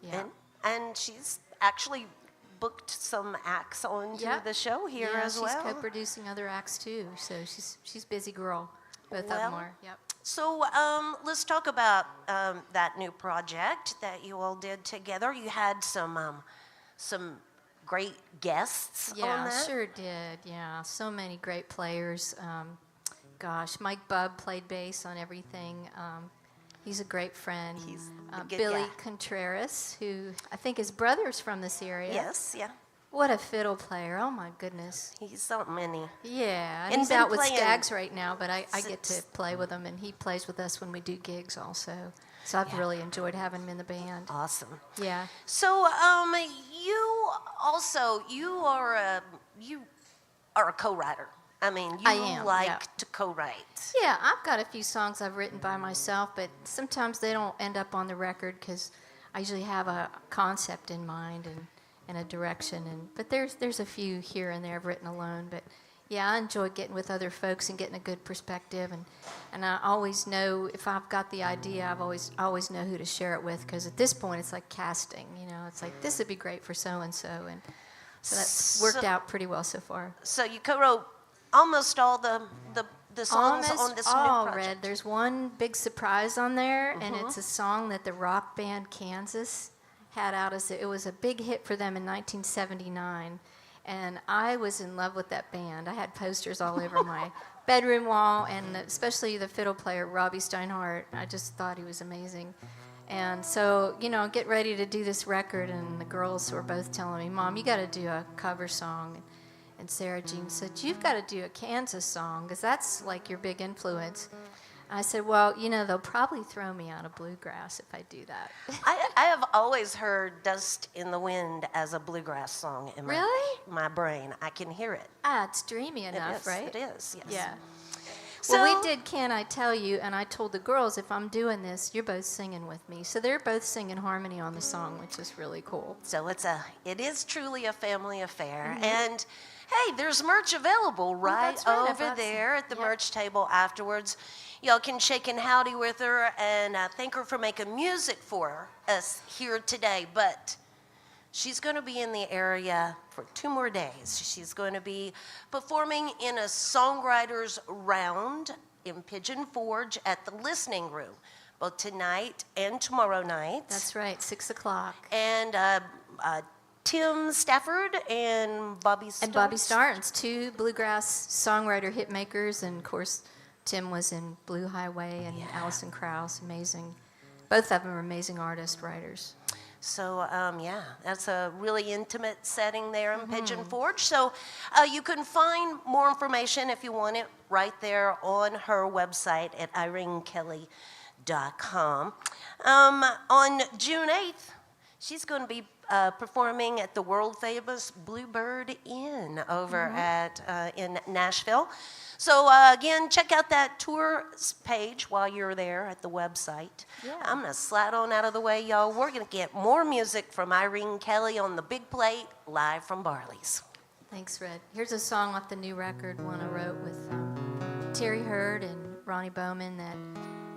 Yeah. And she's actually booked some acts onto Yep. the show here as well. She's co-producing other acts too, so she's busy girl. Both of Well, them are. Yep. So let's talk about that new project that you all did together. You had some great guests on Yeah, that. sure did. Yeah, so many great players. Gosh, Mike Bubb played bass on everything. He's a great friend. He's a good Billy guy. Contreras, who I think his brother's from this area. Yes, yeah. What a fiddle player. Oh, my goodness. He's something, isn't he? Yeah, and And he's been out with playing Skaggs right now, but I get to since- play with him, and he plays with us when we do gigs also. So I've really enjoyed having him in the band. Awesome. Yeah. So you are a co-writer. I mean, you I am, like yeah. to co-write. Yeah, I've got a few songs I've written by myself, but sometimes they don't end up on the record because I usually have a concept in mind and a direction. But there's a few here and there I've written alone. But yeah, I enjoy getting with other folks and getting a good perspective. And I always know if I've got the idea, I always know who to share it with, because at this point it's like casting. You know, it's like this would be great for so and so, and so that's worked out pretty well so far. So you co-wrote almost all the songs Almost on this all, new project. Red. There's one big surprise on there, and it's a song that the rock band Kansas had out it was a big hit for them in 1979, and I was in love with that band. I had posters all over my bedroom wall, and especially the fiddle player Robbie Steinhardt. I just thought he was amazing. And so, get ready to do this record, and the girls were both telling me, Mom, you got to do a cover song. And Sarah Jean said, you've got to do a Kansas song, because that's like your big influence. I said, well, they'll probably throw me out of bluegrass if I do that. I have always heard Dust in the Wind as a bluegrass song in my brain. I can hear it. It's dreamy enough, right? It is, yes. Yeah. So, Well, we did Can I Tell You, and I told the girls, if I'm doing this, you're both singing with me. So they're both singing harmony on the song, which is really cool. So it is truly a family affair. And hey, there's merch available right over there at the merch table afterwards. Y'all can shake and howdy with her and thank her for making music for us here today. But she's going to be in the area for 2 more days. She's going to be performing in a songwriters round in Pigeon Forge at the Listening Room, both tonight and tomorrow night. That's right, 6 o'clock. And Tim Stafford and Bobby Starnes. And Bobby Starnes, 2 bluegrass songwriter hit makers, and of course Tim was in Blue Highway, and Alison Krauss, amazing. Both of them are amazing artists, writers. So, that's a really intimate setting there in Pigeon Forge. So you can find more information if you want it right there on her website at irenekelley.com. On June 8th, she's going to be performing at the world-famous Bluebird Inn over in Nashville. So, again, check out that tour page while you're there at the website. Yeah. I'm going to slide on out of the way, y'all. We're going to get more music from Irene Kelley on the big plate, live from Barley's. Thanks, Red. Here's a song off the new record, one I wrote with Terry Hurd and Ronnie Bowman, that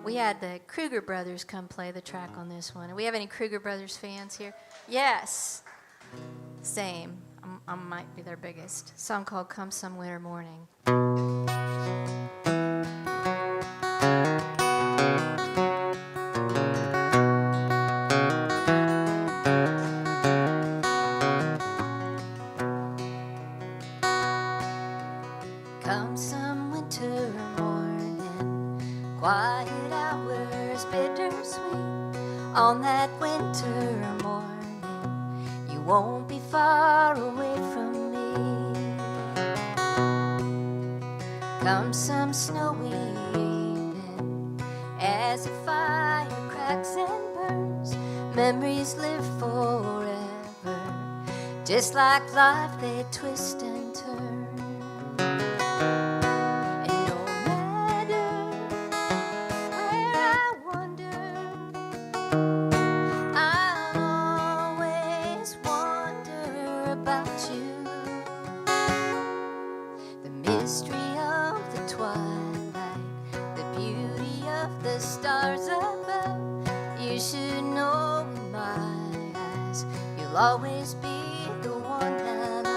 we had the Kruger brothers come play the track on this one. Do we have any Kruger brothers fans here? Yes. Same. I might be their biggest. A song called Come Some Winter Morning. Come some winter morning, quiet hours bittersweet. On that winter morning, you won't be far away from me. Come some snowy evening, as a fire cracks and burns, memories live forever, just like life they twist and turn. And no matter where I wander, I'll always wonder about you. The mystery of the twilight, the beauty of the stars above, you should know my I'll always be the one that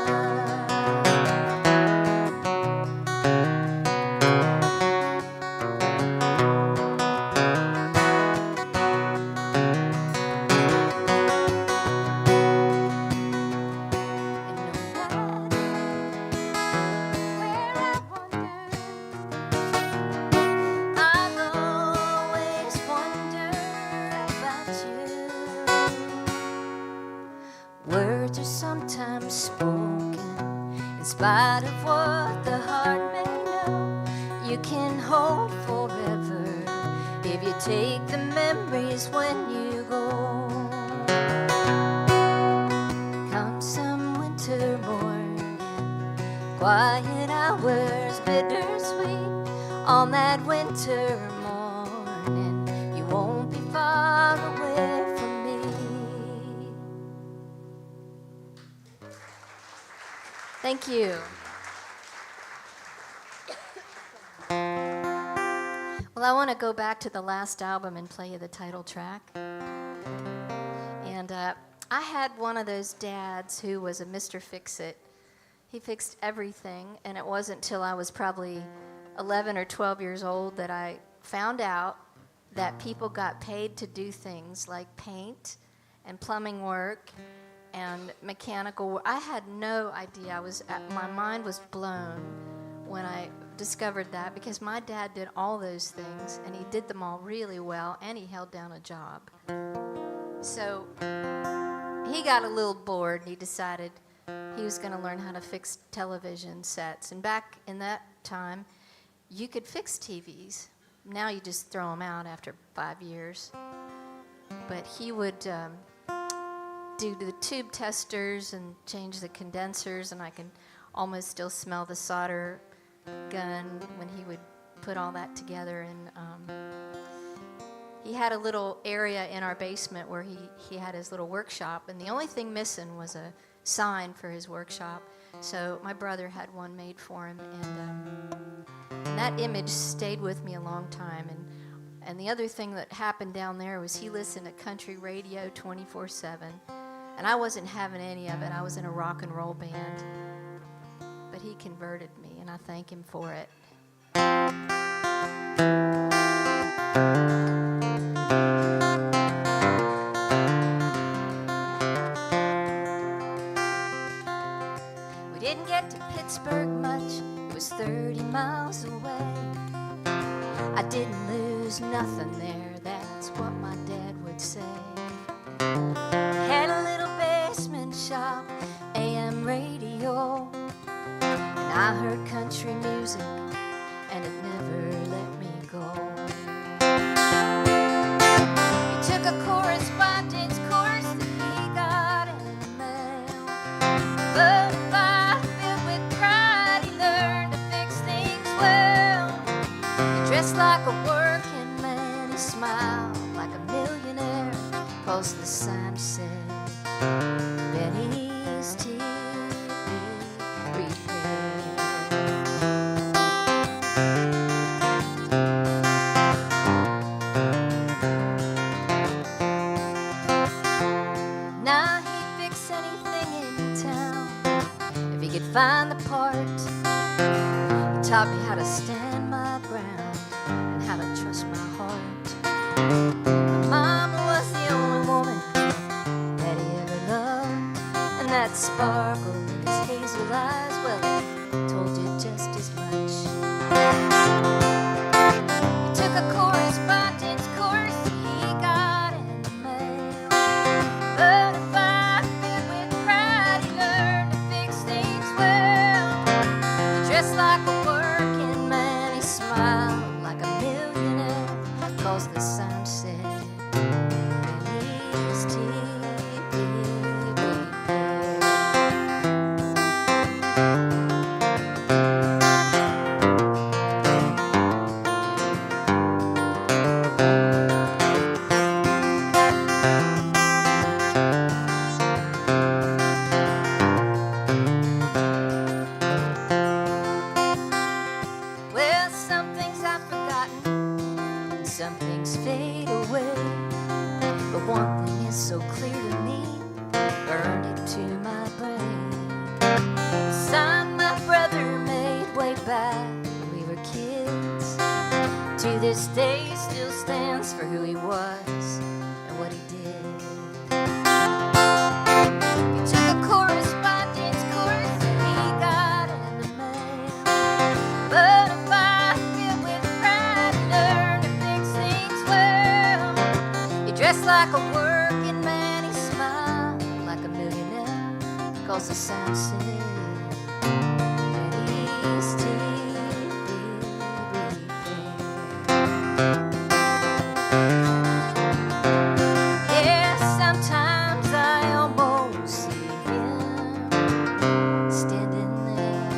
words are sometimes spoken in spite of what the heart may know. You can hold forever if you take the memories when you go. Come some winter morning, quiet hours, bittersweet. On that winter morning, you won't be far away from me. Thank you. Well, I want to go back to the last album and play you the title track. And I had one of those dads who was a Mr. Fix-It. He fixed everything, and it wasn't until I was probably 11 or 12 years old that I found out that people got paid to do things like paint and plumbing work and mechanical work. I had no idea. My mind was blown when I discovered that, because my dad did all those things, and he did them all really well, and he held down a job. So he got a little bored, and he decided he was going to learn how to fix television sets. And back in that time, you could fix TVs. Now you just throw them out after 5 years. But he would do the tube testers and change the condensers, and I can almost still smell the solder gun when he would put all that together. And he had a little area in our basement where he had his little workshop, and the only thing missing was a sign for his workshop. So my brother had one made for him, and that image stayed with me a long time. And the other thing that happened down there was he listened to country radio 24/7, and I wasn't having any of it. I was in a rock and roll band, but he converted me, and I thank him for it. We didn't get to Pittsburgh much. It was 30 miles away. I didn't lose nothing there, that's what my dad would say. Had a little basement shop, AM radio, and I heard country music, and it never let me go. He took a correspondence course that he got in the mail, but a life filled with pride, he learned to fix things well. He dressed like a working man, he smiled like a millionaire, 'cause the sign said Benny's TV Repair. Now he'd fix anything in town if he could find the part. He taught me how to stand my ground and how to trust my heart. My mama was the only woman that he ever loved, and that sparkle in his hazel eyes, well, it told you just as much. He took a correspondence course that he got in the mail, but a life filled with pride, he learned to fix things well. He dressed like a working man, he smiled like a millionaire, 'cause the sign said Benny's TV Repair. Well, some things I've forgotten, and some things fade away, but one thing is so clear. Socals of Sound City. Betty's TV repair. Yeah, sometimes I almost see him standing there.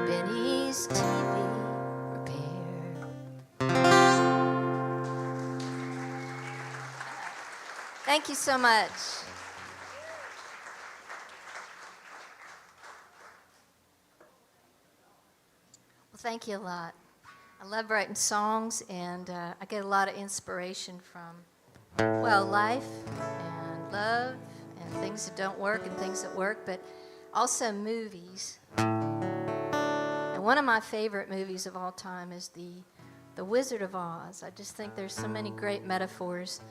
Benny's TV repair. Thank you so much. Well, thank you a lot. I love writing songs, and I get a lot of inspiration from, well, life and love and things that don't work and things that work, but also movies. And one of my favorite movies of all time is The Wizard of Oz. I just think there's so many great metaphors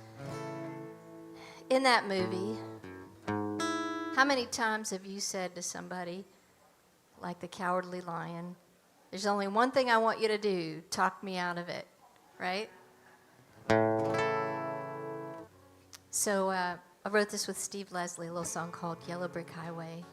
in that movie. How many times have you said to somebody, like the Cowardly Lion, there's only one thing I want you to do, talk me out of it, right? So I wrote this with Steve Leslie, a little song called Yellow Brick Highway.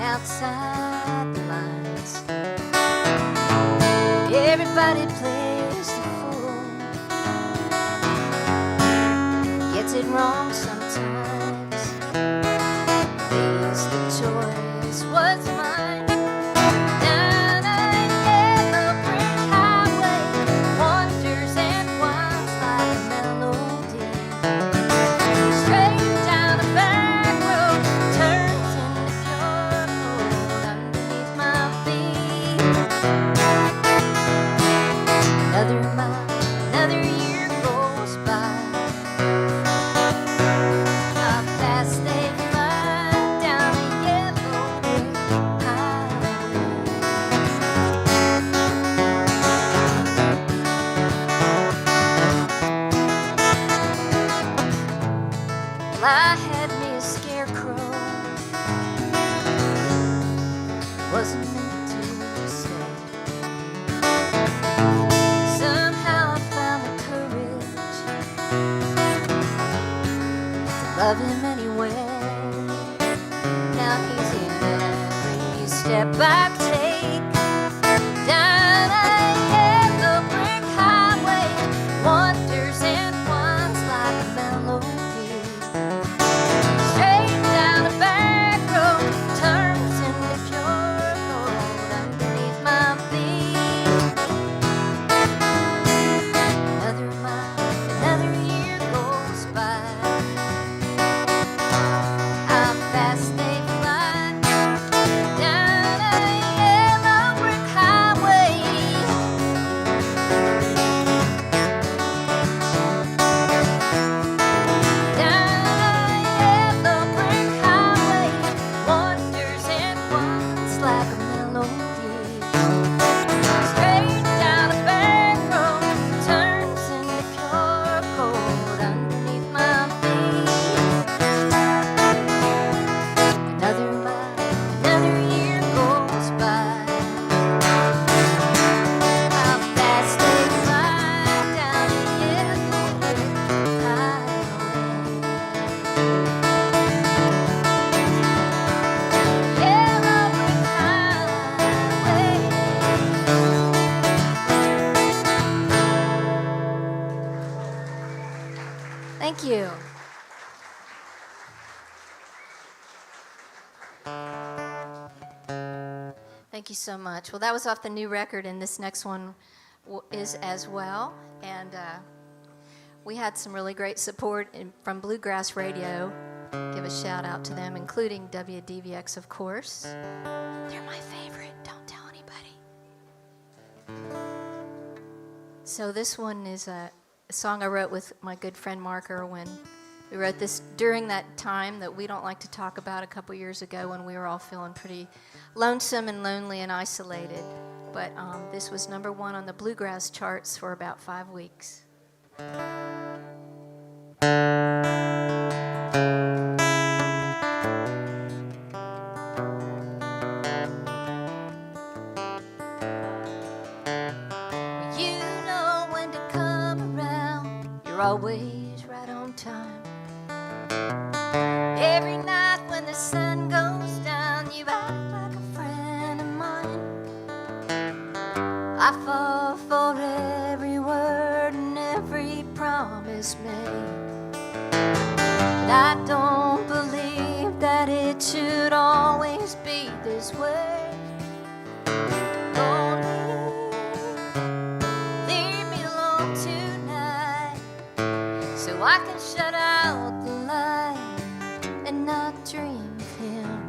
Outside the lines, everybody plays the fool, gets it wrong sometimes, leaves the choice was mine. Down a yellow brick highway, wanders and winds like a melody, straight down a back road, turns into pure gold underneath my feet. Another mile, another year goes by. How fast they fly down a yellow brick highway. Well, I had me a scarecrow, wasn't meant to stay. Somehow I found the courage to love him anyway. Now he's in every step I take. Down a yellow brick highway, wanders and winds like a melody, straight down a back road, turns into pure gold underneath my feet. Another mile, another year goes by. How fast they fly down a yellow brick highway. Down a yellow brick highway, wanders and winds like a melody, straight down a back road, turns into pure gold underneath my feet. Another mile, another year goes by. How fast they fly down a yellow brick highway. Yellow brick highway. Thank you. Thank you so much. Well, that was off the new record, and this next one is as well. And we had some really great support from Bluegrass Radio. Give a shout out to them, including WDVX, of course. They're my favorite. Don't tell anybody. So this one is a song I wrote with my good friend Mark Irwin. We wrote this during that time that we don't like to talk about a couple years ago when we were all feeling pretty lonesome and lonely and isolated. But this was number 1 on the bluegrass charts for about 5 weeks. You know when to come around, you're always right on time. Every night when the sun goes down, you act like a friend of mine. I fall for every word and every promise made, but I don't believe that it should always be this way. Don't leave me alone tonight, so I can shut out the light and not dream of him.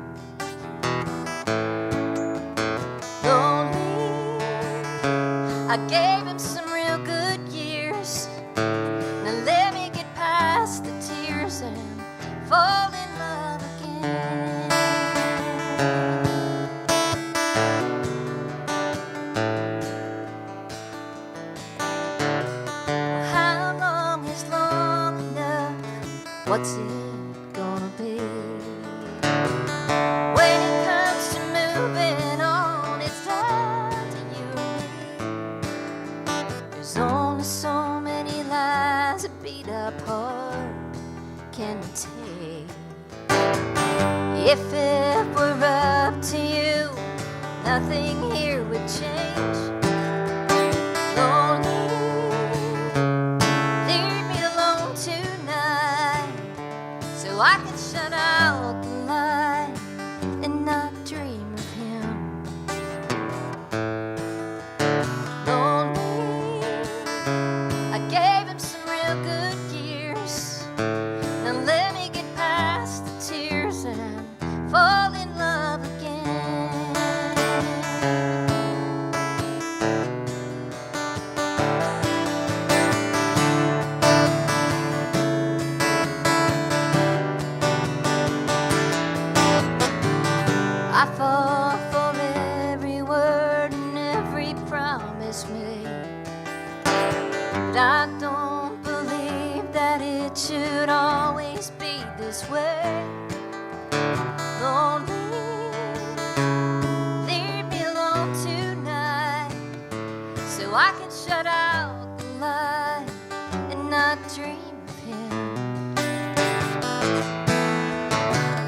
Don't leave, I gave him some real good years. Now let me get past the tears and fall in love again. How long is long enough? What's it gonna be? When it comes to moving on, it's down to you and me. There's only so many lives a beat up heart can take. If it were up to you, nothing here would change. Don't leave me alone tonight, so I can shut out the light and not dream of him. Don't leave, I gave him some real good years. Now let me get past the tears and fall in love again. I fall for every word and every promise made, but I don't believe that it should always be this way. Don't leave me alone tonight, so I can shut out the light and not dream of him.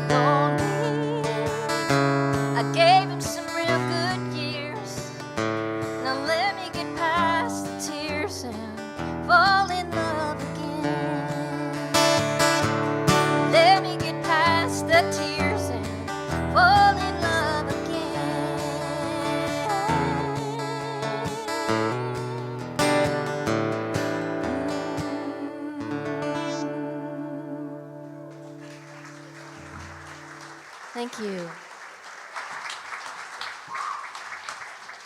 Don't leave, I gave him some real good years. Now let me get past the tears and fall in love again. Let me get past the tears and fall in love again. Thank you.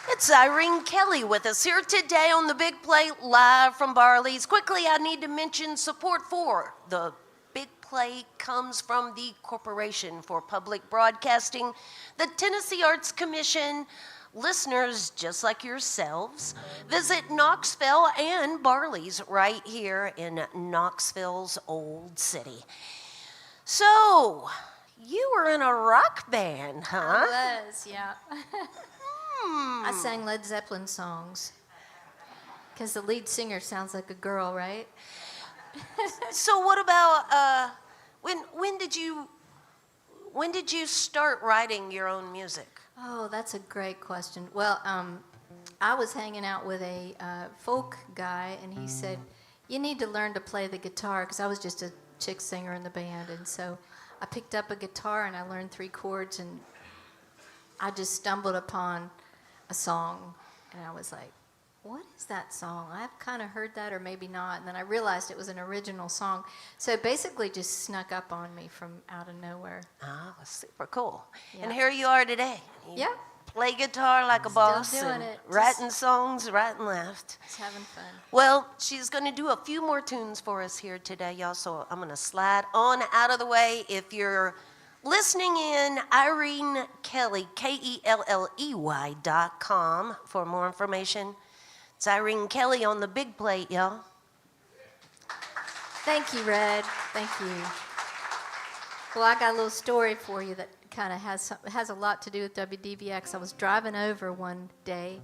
It's Irene Kelley with us here today on the Big Play live from Barley's. Quickly, I need to mention support for the Big Play comes from the Corporation for Public Broadcasting, the Tennessee Arts Commission. Listeners just like yourselves, visit Knoxville and Barley's right here in Knoxville's Old City. So, you were in a rock band, huh? I was, yeah. I sang Led Zeppelin songs because the lead singer sounds like a girl, right? So what about when did you start writing your own music? Oh, that's a great question. Well, I was hanging out with a folk guy, and he said, you need to learn to play the guitar, because I was just a chick singer in the band. And so I picked up a guitar, and I learned 3 chords, and I just stumbled upon a song, and I was like, what is that song? I've kind of heard that, or maybe not. And then I realized it was an original song. So it basically just snuck up on me from out of nowhere. Ah, super cool. Yeah. And here you are today. You Yeah. play guitar like a boss, doing and it. writing songs right and left. Just having fun. Well, she's going to do a few more tunes for us here today, y'all, so I'm going to slide on out of the way. If you're listening in, Irene Kelley, KELLEY.com for more information. It's Irene Kelley on the big plate, y'all. Thank you, Red. Thank you. Well, I got a little story for you that kind of has a lot to do with WDVX. I was driving over one day.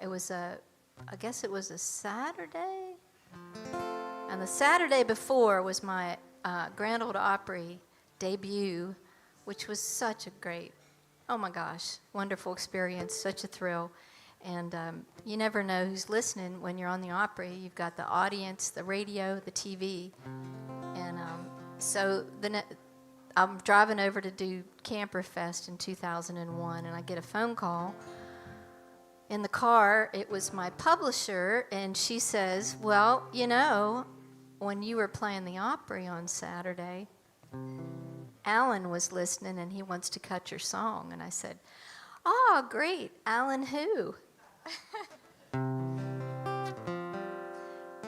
It was I guess it was a Saturday. And the Saturday before was my Grand Ole Opry debut, which was such a great, oh my gosh, wonderful experience, such a thrill. And you never know who's listening when you're on the Opry. You've got the audience, the radio, the TV. And so I'm driving over to do Camper Fest in 2001, and I get a phone call. In the car, it was my publisher, and she says, well, you know, when you were playing the Opry on Saturday, Alan was listening, and he wants to cut your song. And I said, oh, great. Alan who?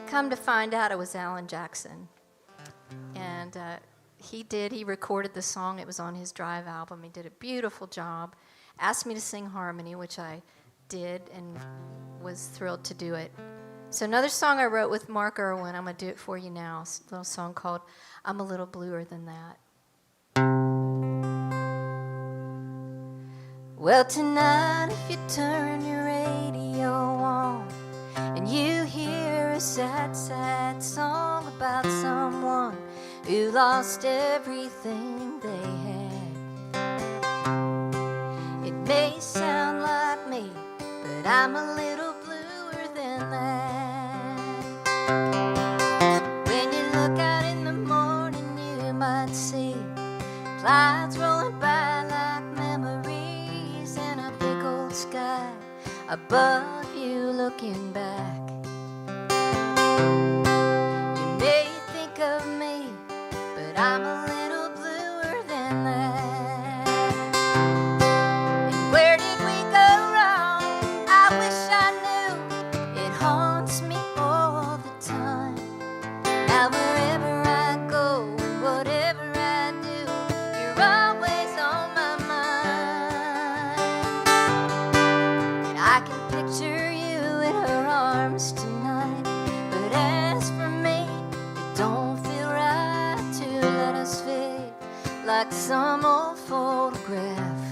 Come to find out, it was Alan Jackson. And he recorded the song. It was on his Drive album. He did a beautiful job. Asked me to sing harmony, which I did and was thrilled to do it. So another song I wrote with Mark Irwin, I'm going to do it for you now. It's a little song called I'm a Little Bluer Than That. Well, tonight if you turn your radio on and you hear a sad, sad song about someone who lost everything they had, it may sound like me, but I'm a little bluer than that. When you look out in the morning, you might see clouds rolling by like memories and a big old sky above you looking back. You may think of me, but I'm a little bluer than that. And where did we go wrong? I wish I knew. It haunts me all the time. Now wherever I go and whatever I do, you're always on my mind. And I can picture you in her arms tonight. But as for me, it don't feel right to let us fade like some old photograph.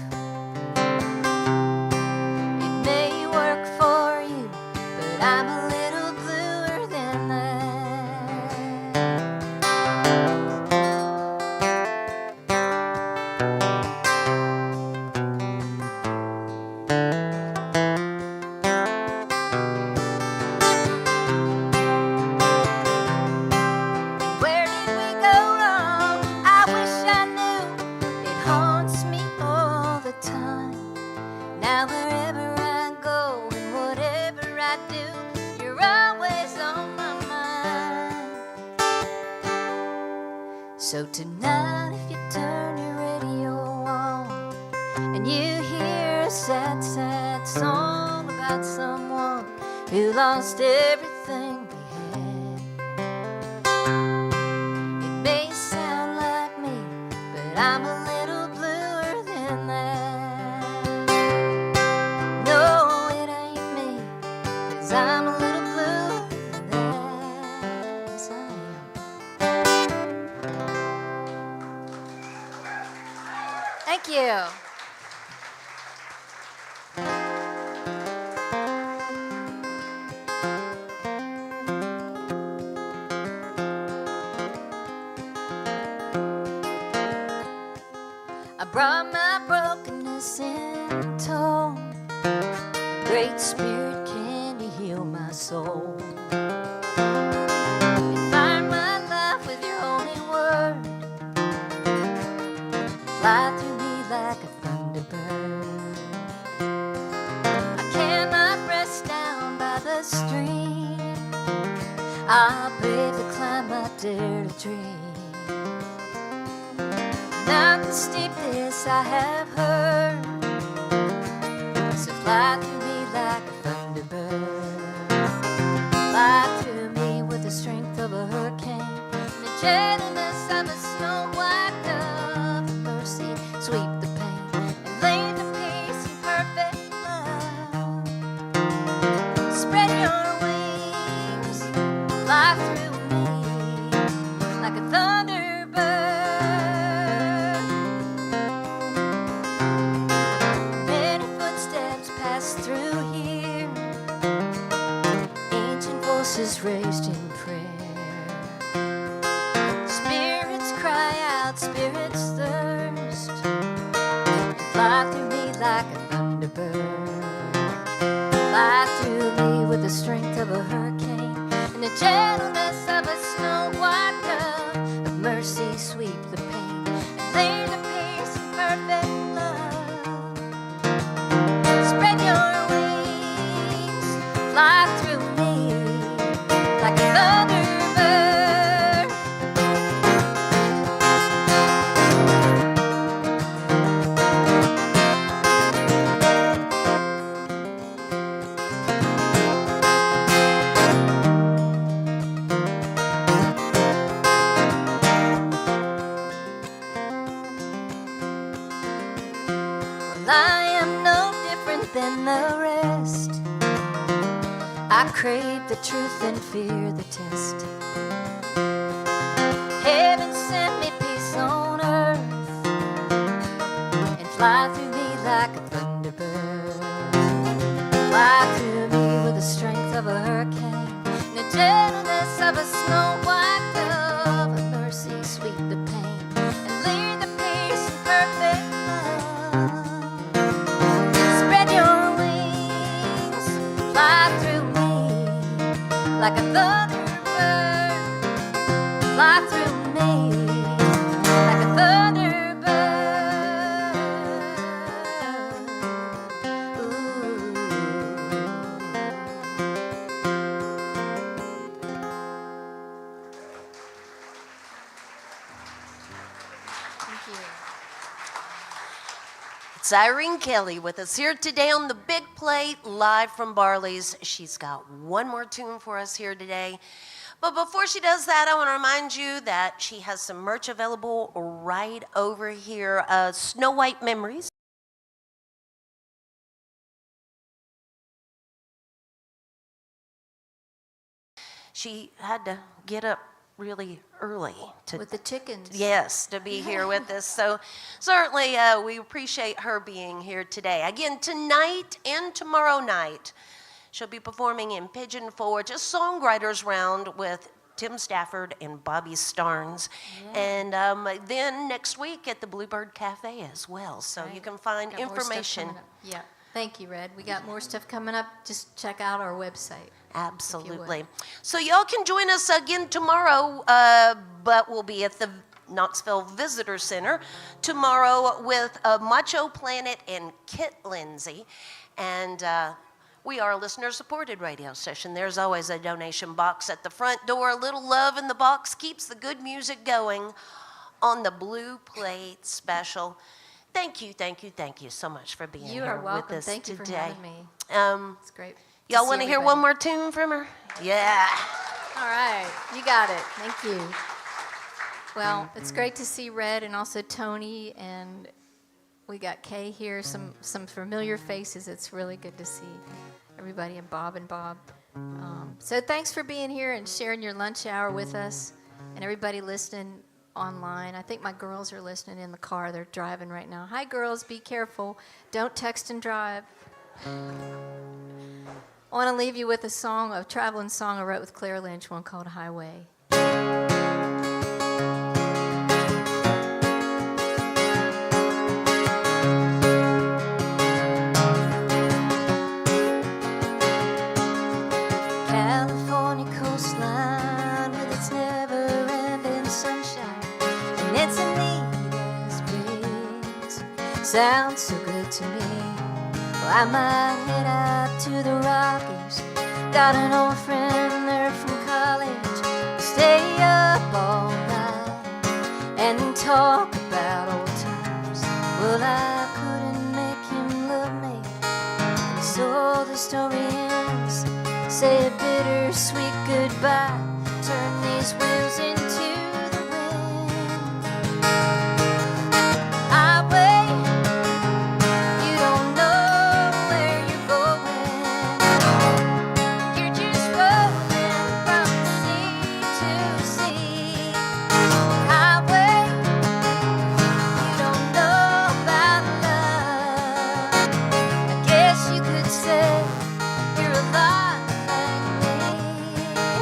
It may work for you, but I'm a little bluer than that. Where did we go wrong? I wish I knew. It haunts me all the time. Now wherever I go and whatever I do, you're always on my mind. So tonight if you turn your radio on and you hear a sad, sad song about someone who lost everything they had, it may sound like me, but I'm a little bluer than that. No, it ain't me, 'cause I'm a little bluer than that. Yes, I am. Thank you. I brought my brokenness in tow. Great Spirit, can you heal my soul? Find my life with your holy word. Fly through me like a thunderbird. I cannot rest down by the stream. I'll brave the climb I dare to dream. Not the steepness I have heard. thunderbird. Fly through me with the strength of a hurricane and the gentleness of a snow white dove. Of mercy sweep the pain and lay the peace in perfect love. Spread your wings, fly through me like a thunderbird. I am no different than the rest. I crave the truth and fear the test. Heaven sent me peace on earth and fly through me like a thunderbird. Fly through me with the strength of a hurricane and the gentleness of a snow white dove. Of mercy sweep the pain and lead the peace in perfect love. Spread your wings, fly through me like a thunderbird. Fly through me like a thunderbird. Ooh. Thank you. It's Irene Kelley with us here today on the Big Plate, live from Barley's. She's got one more tune for us here today. But before she does that, I want to remind you that she has some merch available right over here. Snow White Memories. She had to get up really early to With the chickens. Yes, to be here with us. So certainly we appreciate her being here today. Again, tonight and tomorrow night, she'll be performing in Pigeon Forge, a songwriters round with Tim Stafford and Bobby Starnes. Yeah. And then next week at the Bluebird Cafe as well. So right. You can find Got more stuff information. coming up. Yeah. Thank you, Red. We got more stuff coming up. Just check out our website. Absolutely. So y'all can join us again tomorrow, but we'll be at the Knoxville Visitor Center tomorrow with Macho Planet and Kit Lindsay. And we are a listener-supported radio station. There's always a donation box at the front door. A little love in the box keeps the good music going on the Blue Plate Special. Thank you so much for being here with us Thank you today. for having me. It's great. Y'all want to hear one more tune from her? Yeah. All right. You got it. Thank you. Well, it's great to see Red and also Tony, and we got Kay here, some familiar faces. It's really good to see everybody, and Bob. So thanks for being here and sharing your lunch hour with us, and everybody listening online. I think my girls are listening in the car. They're driving right now. Hi, girls. Be careful. Don't text and drive. I want to leave you with a traveling song I wrote with Claire Lynch, one called Highway. California coastline with its never-ending sunshine and its neatest breeze sounds so good to me. Well, I might head out to the Rockies. Got an old friend there from college. Stay up all night and talk about old times. Well, I couldn't make him love me, and so the story ends. Say a bittersweet goodbye. Turn these wheels into the wind. Highway, you don't know where you're going. You're just rolling from sea to sea. Highway, you don't know about love. I guess you could say you're a lot like me.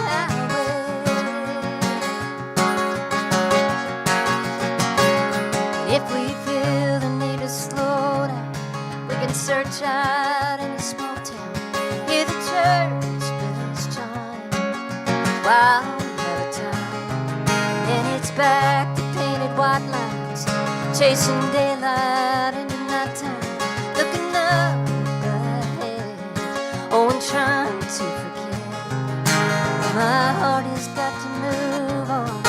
Highway. child in a small town, hear the church bells chime. While we have a time, and it's back to painted white lines, chasing daylight into nighttime, looking up ahead, oh, and trying to forget. My heart has got to move on.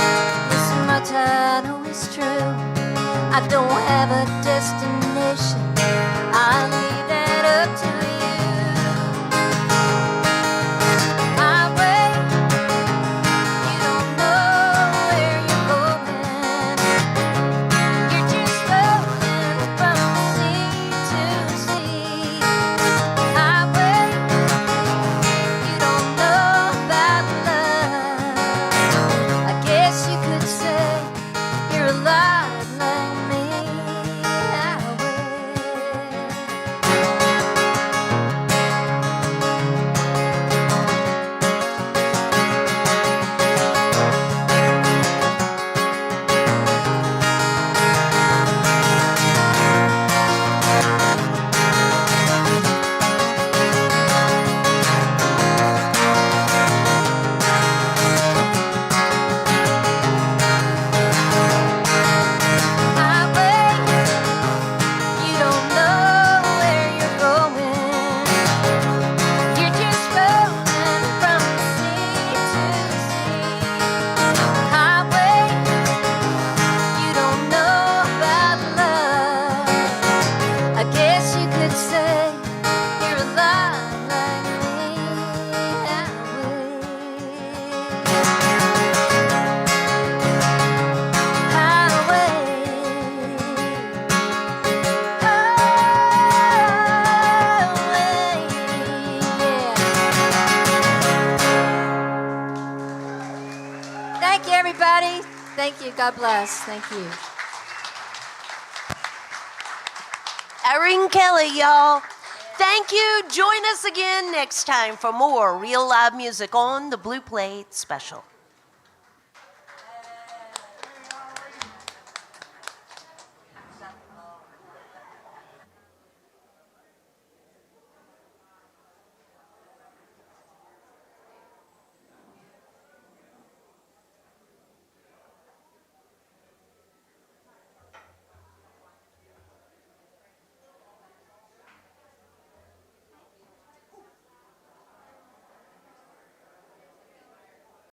This much I know is true. I don't have a destination. I leave that up to you. Highway, you don't know where you're going. You're just rolling from sea to sea. Highway, you don't know about love. I guess you could say you're alive like me. Highway. Highway, you don't know where you're going. You're just rolling from sea to sea. Highway, you don't know about love. I guess you could say you're alive like me. Highway. Thank you, everybody. Thank you. God bless. Thank you. Irene Kelley, y'all. Thank you. Join us again next time for more real live music on the Blue Plate Special.